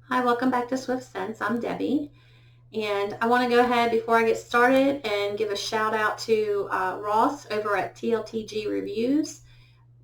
Hi, welcome back to Swift Sense. I'm Debbie, and I want to go ahead before I get started and give a shout out to Ross over at TLTG Reviews.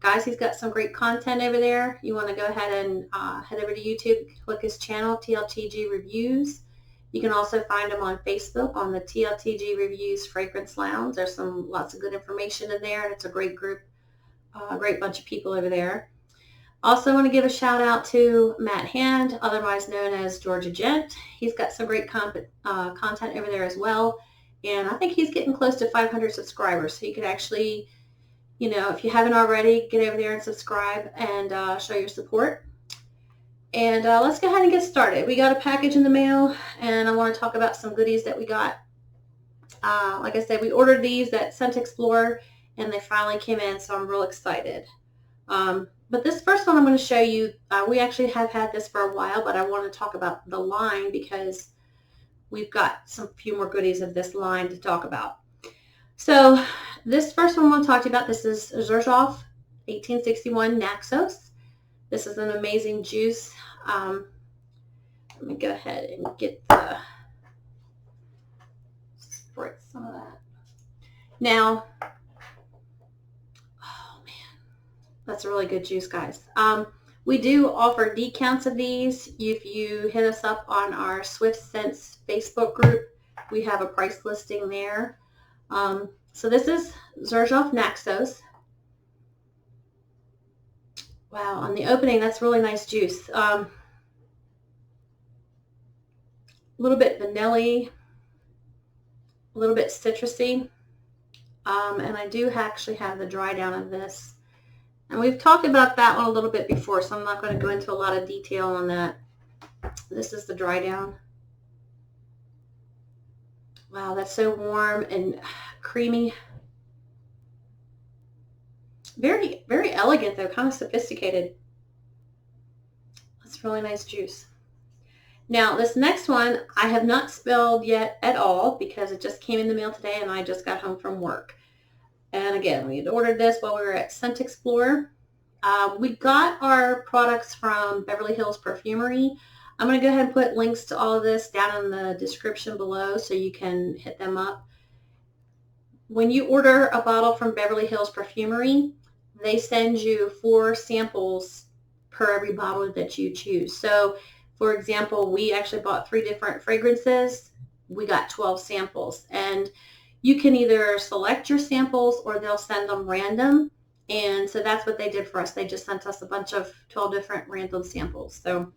Guys, he's got some great content over there. You want to go ahead and head over to YouTube, click his channel, TLTG Reviews. You can also find him on Facebook on the TLTG Reviews Fragrance Lounge. There's lots of good information in there, and it's a great group, a great bunch of people over there. Also want to give a shout out to Matt Hand, otherwise known as Georgia Gent. He's got some great content over there as well. And I think he's getting close to 500 subscribers. So you could actually, if you haven't already, get over there and subscribe and show your support. And let's go ahead and get started. We got a package in the mail, and I want to talk about some goodies that we got. Like I said, we ordered these at Scent Explorer, and they finally came in, so I'm real excited. But this first one I'm going to show you, we actually have had this for a while, but I want to talk about the line because we've got some few more goodies of this line to talk about. So this first one I want to talk to you about, this is Xerjoff 1861 Naxos. This is an amazing juice. Let me go ahead and get spritz some of that. Now, that's a really good juice, guys. We do offer decounts of these. If you hit us up on our Swift Sense Facebook group, we have a price listing there. So this is Xerjoff Naxos. Wow, on the opening, that's really nice juice. A little bit vanilla-y, a little bit citrusy. And I do actually have the dry down of this. And we've talked about that one a little bit before, so I'm not going to go into a lot of detail on that. This is the dry down. Wow, that's so warm and creamy. Very, very elegant though, kind of sophisticated. That's really nice juice. Now, this next one I have not smelled yet at all because it just came in the mail today and I just got home from work. And again, we had ordered this while we were at Scent Explorer. We got our products from Beverly Hills Perfumery. I'm going to go ahead and put links to all of this down in the description below so you can hit them up. When you order a bottle from Beverly Hills Perfumery, they send you 4 samples per every bottle that you choose. So, for example, we actually bought 3 different fragrances. We got 12 samples. And you can either select your samples or they'll send them random. And so that's what they did for us. They just sent us a bunch of 12 different random samples. So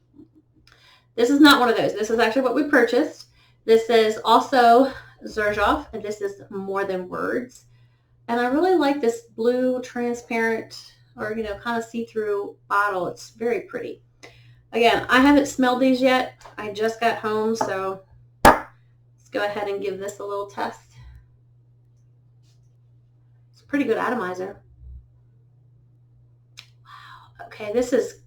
this is not one of those. This is actually what we purchased. This is also Xerjoff, and this is More Than Words. And I really like this blue transparent or, kind of see-through bottle. It's very pretty. Again, I haven't smelled these yet. I just got home, so let's go ahead and give this a little test. Pretty good atomizer. Wow. Okay, this is,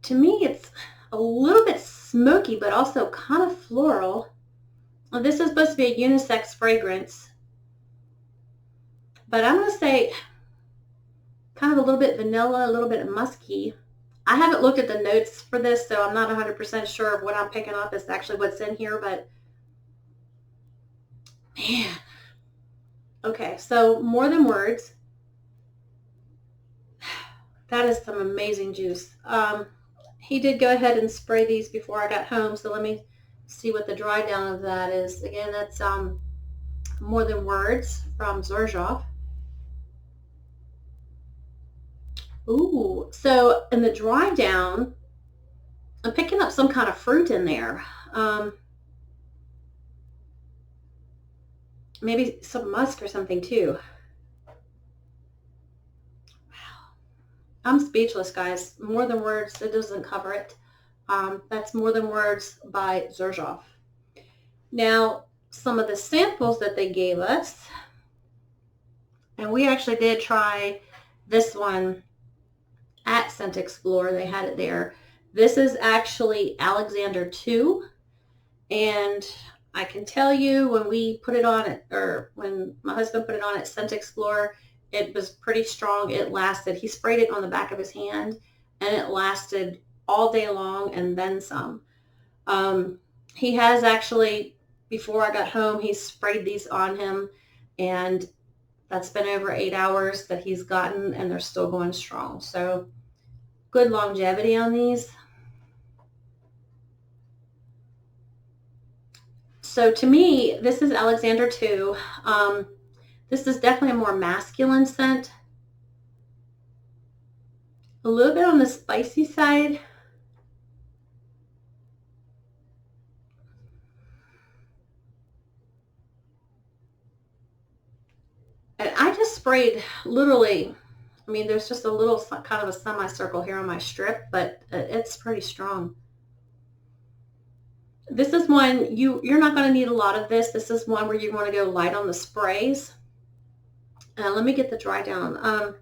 to me, it's a little bit smoky, but also kind of floral. Well, this is supposed to be a unisex fragrance, but I'm going to say kind of a little bit vanilla, a little bit musky. I haven't looked at the notes for this, so I'm not 100% sure of what I'm picking up is actually what's in here, but man. Okay, so More Than Words. That is some amazing juice. He did go ahead and spray these before I got home, so let me see what the dry down of that is. Again, that's More Than Words from Xerjoff. Ooh, so in the dry down, I'm picking up some kind of fruit in there. Maybe some musk or something too. Wow. I'm speechless, guys. More Than Words, it doesn't cover it. That's More Than Words by Xerjoff. Now, some of the samples that they gave us, and we actually did try this one at Scent Explorer. They had it there. This is actually Alexander 2, and I can tell you when we put it on it, or when my husband put it on at Scent Explorer, it was pretty strong. It lasted. He sprayed it on the back of his hand, and it lasted all day long and then some. He has actually, before I got home, he sprayed these on him, and that's been over 8 hours that he's gotten, and they're still going strong. So good longevity on these. So to me, this is Alexander 2. This is definitely a more masculine scent. A little bit on the spicy side. And I just sprayed literally, I mean, there's just a little kind of a semicircle here on my strip, but it's pretty strong. This is one, you're not going to need a lot of this. This is one where you want to go light on the sprays. Let me get the dry down.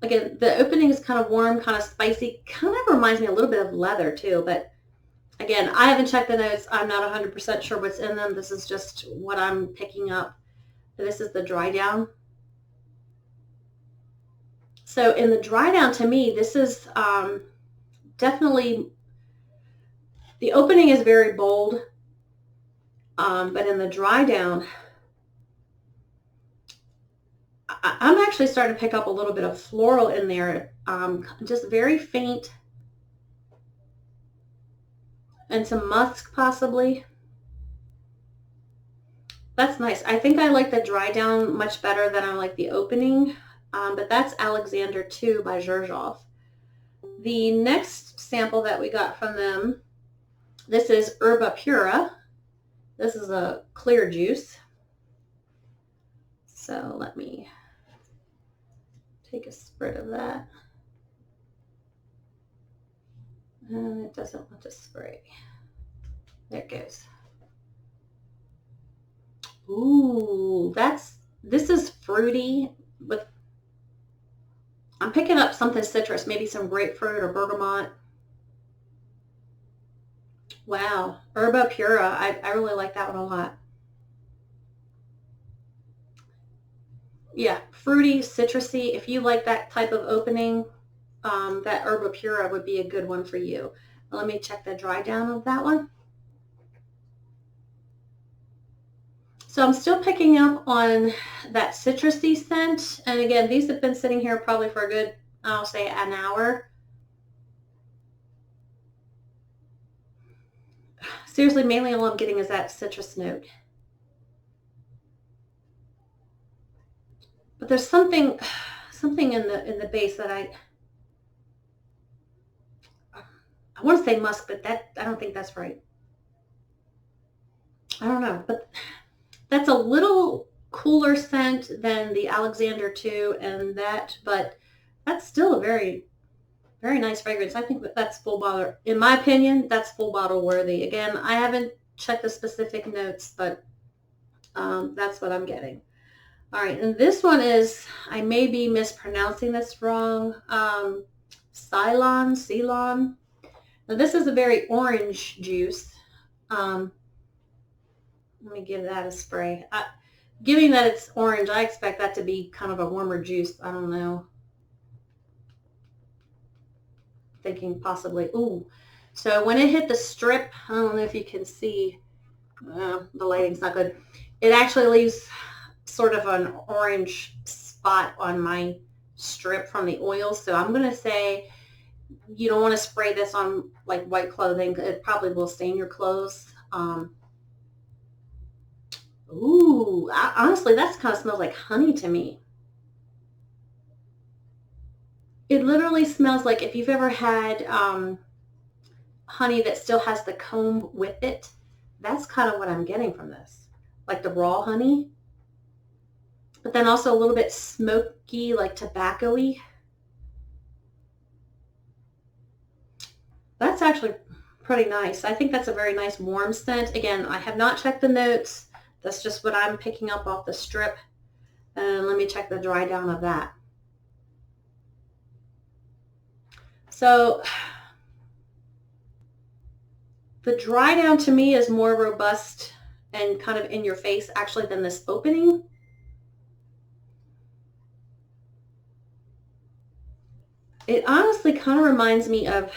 Again, the opening is kind of warm, kind of spicy, kind of reminds me a little bit of leather too, but again, I haven't checked the notes. I'm not 100% sure what's in them. This is just what I'm picking up. This is the dry down. So in the dry down, to me, this is definitely, the opening is very bold, but in the dry down, I'm actually starting to pick up a little bit of floral in there, just very faint, and some musk possibly. That's nice. I think I like the dry down much better than I like the opening, but that's Alexander 2 by Xerjoff. The next sample that we got from them, this is Roja Pura. This is a clear juice. So let me take a sprit of that. And it doesn't want to spray. There it goes. Ooh, this is fruity with, I'm picking up something citrus, maybe some grapefruit or bergamot. Wow, Roja Pura, I really like that one a lot. Yeah, fruity, citrusy. If you like that type of opening, that Roja Pura would be a good one for you. Let me check the dry down of that one. So I'm still picking up on that citrusy scent. And again, these have been sitting here probably for a good, I'll say an hour. Seriously, mainly all I'm getting is that citrus note. But there's something in the base that I want to say musk, but I don't think that's right. I don't know, but that's a little cooler scent than the Alexander 2 and that, but that's still a very, very nice fragrance. I think that's full bottle. In my opinion, that's full bottle worthy. Again, I haven't checked the specific notes, but that's what I'm getting. All right, and this one is, I may be mispronouncing this wrong, Ceylon. Now this is a very orange juice. Let me give that a spray. Given that it's orange, I expect that to be kind of a warmer juice. I don't know. Thinking possibly, ooh. So when it hit the strip, I don't know if you can see, the lighting's not good. It actually leaves sort of an orange spot on my strip from the oil. So I'm going to say you don't want to spray this on like white clothing. It probably will stain your clothes. Ooh, honestly, that kind of smells like honey to me. It literally smells like if you've ever had honey that still has the comb with it. That's kind of what I'm getting from this. Like the raw honey. But then also a little bit smoky, like tobacco-y. That's actually pretty nice. I think that's a very nice warm scent. Again, I have not checked the notes. That's just what I'm picking up off the strip. And let me check the dry down of that. So the dry down to me is more robust and kind of in your face actually than this opening. It honestly kind of reminds me of,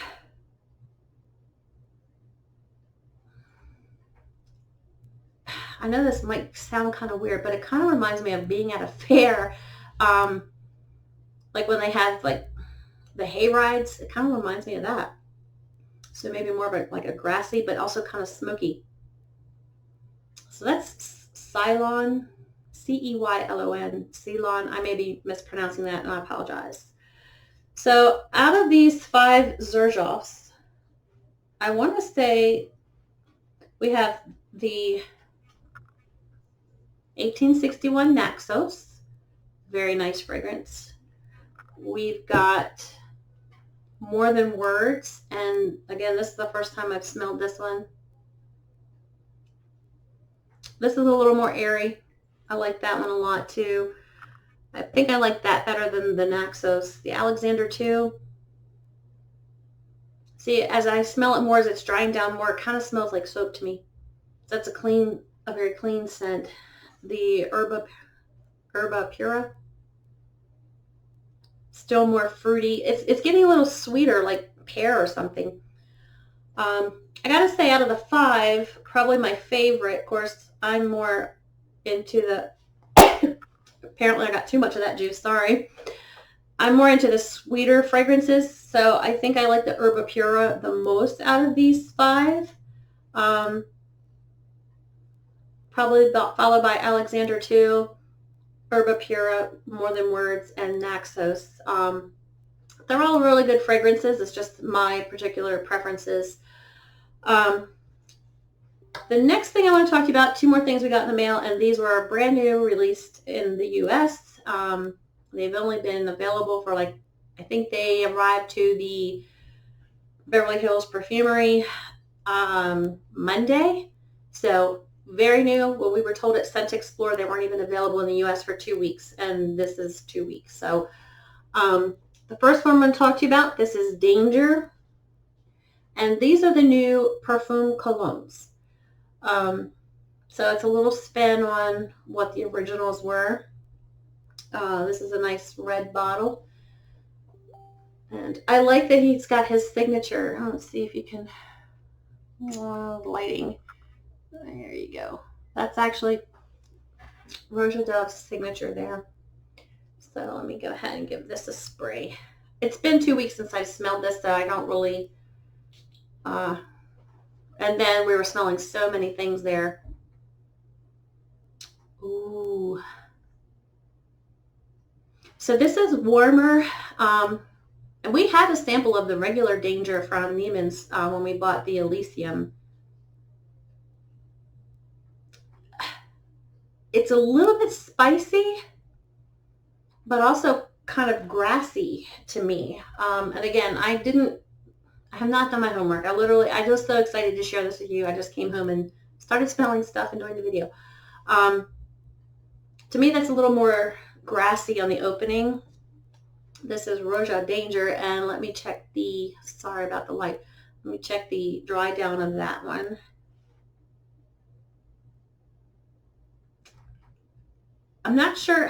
I know this might sound kind of weird, but it kind of reminds me of being at a fair, um, like when they have like the hay rides. It kind of reminds me of that. So maybe more of a, like a grassy, but also kind of smoky. So that's Ceylon, Ceylon, Ceylon. I may be mispronouncing that, and I apologize. So out of these 5 Xerjoffs, I want to say we have the 1861 Naxos, very nice fragrance. We've got More Than Words, and again, this is the first time I've smelled this one. This is a little more airy. I like that one a lot too. I think I like that better than the Naxos. The Alexander too. See, as I smell it more, as it's drying down more, it kind of smells like soap to me. That's a very clean scent. The Herba Pura, still more fruity. It's getting a little sweeter, like pear or something. I gotta say, out of the 5, probably my favorite. Of course, I'm more into the. Apparently, I got too much of that juice. Sorry. I'm more into the sweeter fragrances, so I think I like the Herba Pura the most out of these 5. Probably followed by Alexander too, Herba Pura, More Than Words, and Naxos. They're all really good fragrances. It's just my particular preferences. The next thing I want to talk to you about, 2 more things we got in the mail, and these were brand new, released in the U.S. They've only been available for I think they arrived to the Beverly Hills Perfumery Monday. So very new. Well, we were told at Scent Explorer they weren't even available in the U.S. for 2 weeks, and this is 2 weeks. So the first one I'm going to talk to you about, this is Danger. And these are the new Parfum Colognes. So it's a little spin on what the originals were. This is a nice red bottle. And I like that he's got his signature. Let's see if you can, lighting. There you go. That's actually Roja Dove's signature there. So let me go ahead and give this a spray. It's been 2 weeks since I smelled this, so I don't really, and then we were smelling so many things there. Ooh. So this is warmer, and we had a sample of the regular Danger from Neiman's when we bought the Elysium. It's a little bit spicy, but also kind of grassy to me. And again, I have not done my homework. I was so excited to share this with you. I just came home and started smelling stuff and doing the video. To me, that's a little more grassy on the opening. This is Roja Danger, and let me check sorry about the light. Let me check the dry down of that one. I'm not sure.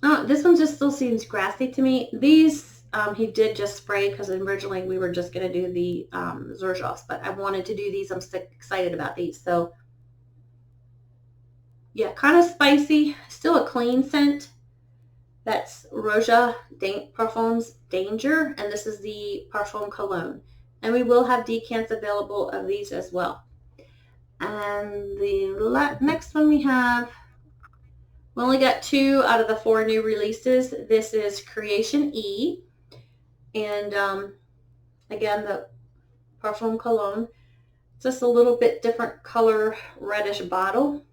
Oh, this one just still seems grassy to me. These, he did just spray because originally we were just going to do the Xerjoffs, but I wanted to do these. I'm so excited about these. So yeah, kind of spicy, still a clean scent. That's Roja Parfum's Danger, and this is the Parfum Cologne. And we will have decants available of these as well. And the next one we have, we only got 2 out of the 4 new releases. This is Creation E, and again, the Parfum Cologne. It's just a little bit different color, reddish bottle.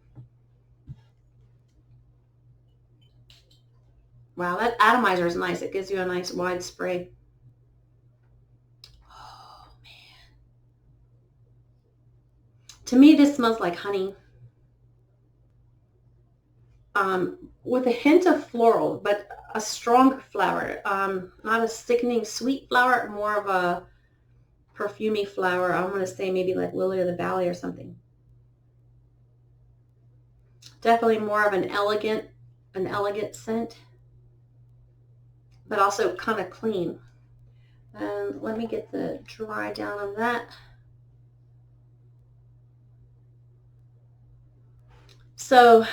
Wow, that atomizer is nice. It gives you a nice wide spray. Oh, man. To me, this smells like honey. With a hint of floral, but a stronger flower. Not a sickening sweet flower, more of a perfumey flower. I'm going to say maybe like Lily of the Valley or something. Definitely more of an elegant scent. but also kind of clean. And let me get the dry down of that. So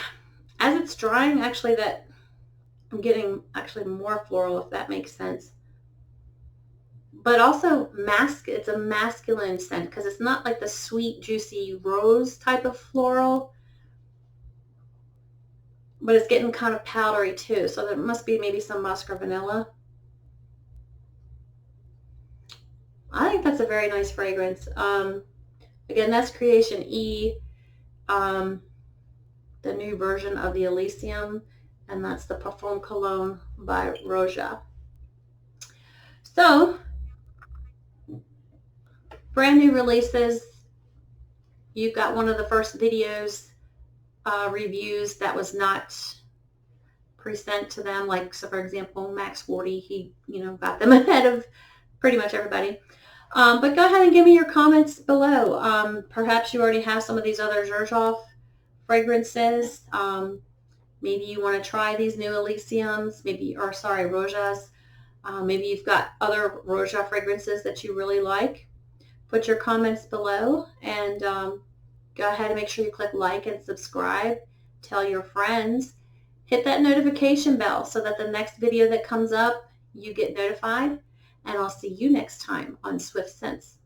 as it's drying, actually that I'm getting actually more floral, if that makes sense. But also it's a masculine scent because it's not like the sweet, juicy rose type of floral, but it's getting kind of powdery too. So there must be maybe some musk or vanilla. I think that's a very nice fragrance. Again, that's Creation E, the new version of the Elysium, and that's the Parfum Cologne by Roja. So, brand new releases. You've got one of the first videos reviews that was not present to them. Like, so for example, Max 40, he got them ahead of pretty much everybody. But go ahead and give me your comments below. Perhaps you already have some of these other Xerjoff fragrances. Maybe you want to try these new Elysiums, Rojas. Maybe you've got other Roja fragrances that you really like. Put your comments below, and go ahead and make sure you click like and subscribe. Tell your friends. Hit that notification bell so that the next video that comes up, you get notified. And I'll see you next time on Swift Scents.